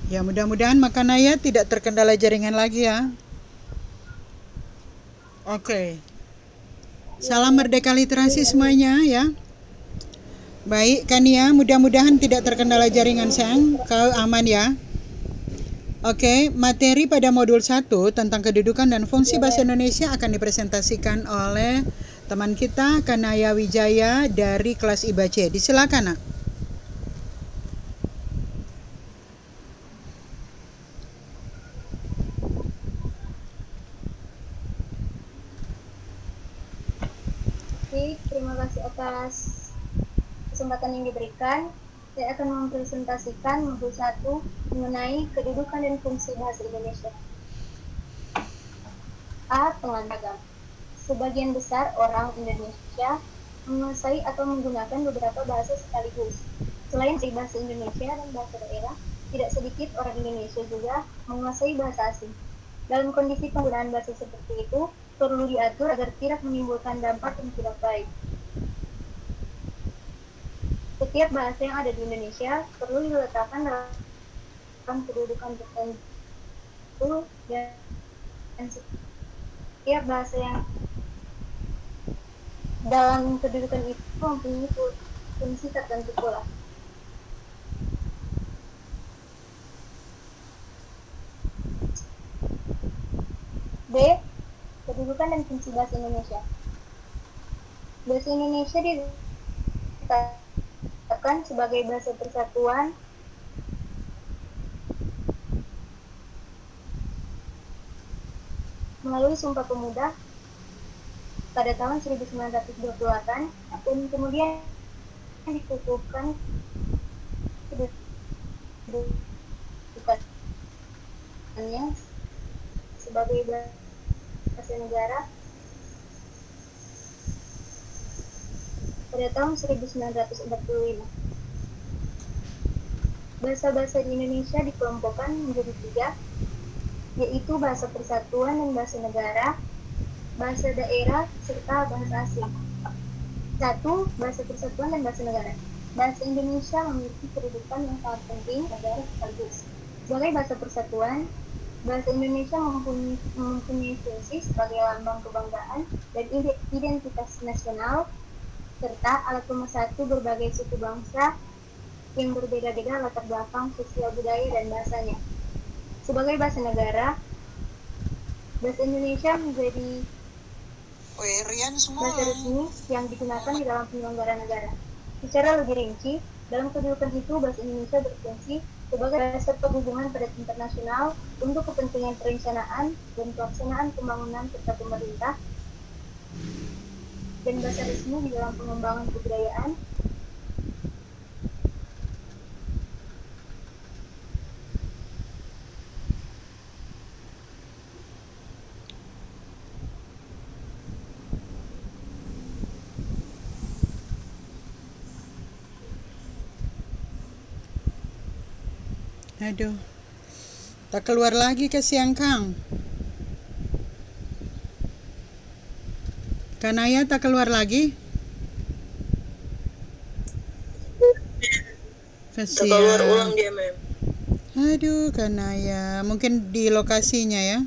Ya, mudah-mudahan Makanaya tidak terkendala jaringan lagi ya. Oke. Salam merdeka literasi semuanya ya. Baik, Kania, mudah-mudahan tidak terkendala jaringan, sayang. Kau aman ya. Oke, materi pada modul 1 tentang kedudukan dan fungsi bahasa Indonesia akan dipresentasikan oleh teman kita, Kanaya Wijaya dari kelas IBA-C. Disilakan, Nak. Baik, terima kasih atas kesempatan yang diberikan. Saya akan mempresentasikan modul 1 mengenai kedudukan dan fungsi bahasa Indonesia. A. Pengantagan. Sebagian besar orang Indonesia menguasai atau menggunakan beberapa bahasa sekaligus. Selain bahasa Indonesia dan bahasa daerah, tidak sedikit orang Indonesia juga menguasai bahasa asing. Dalam kondisi penggunaan bahasa seperti itu, perlu diatur agar tidak menimbulkan dampak yang tidak baik. Setiap bahasa yang ada di Indonesia perlu diletakkan dalam kedudukan tertentu dan setiap bahasa yang dalam kedudukan itu mempunyai fungsi tertentu pula. B. Kedudukan dan fungsi bahasa Indonesia. Bahasa Indonesia ditetapkan sebagai bahasa persatuan melalui Sumpah Pemuda pada tahun 1928 dan kemudian dikukuhkan kedudukannya sebagai bahasa negara pada tahun 1945. Bahasa-bahasa di Indonesia dikelompokkan menjadi 3, yaitu bahasa persatuan dan bahasa negara, bahasa daerah, serta bahasa asing. 1. Bahasa persatuan dan bahasa negara. Bahasa Indonesia memiliki kedudukan yang sangat penting negara sekaligus. Sebagai bahasa persatuan, bahasa Indonesia mempunyai fungsi sebagai lambang kebanggaan dan identitas nasional, serta alat pemersatu berbagai suku bangsa yang berbeda-beda latar belakang sosial budaya dan bahasanya. Sebagai bahasa negara, bahasa Indonesia menjadi bahasa resmi yang digunakan di dalam penyelenggara negara. Secara lebih rinci, dalam kedudukan itu bahasa Indonesia berfungsi sebagai bahasa penghubungan pada tingkat nasional untuk kepentingan perencanaan dan pelaksanaan pembangunan serta pemerintah, dan bahasa resmi di dalam pengembangan kebudayaan, Aduh, tak keluar lagi kasihan Kang. Kanaya tak keluar lagi. Keluar Kasihan. ulang dia, Mem. Aduh, Kanaya. Mungkin di lokasinya ya.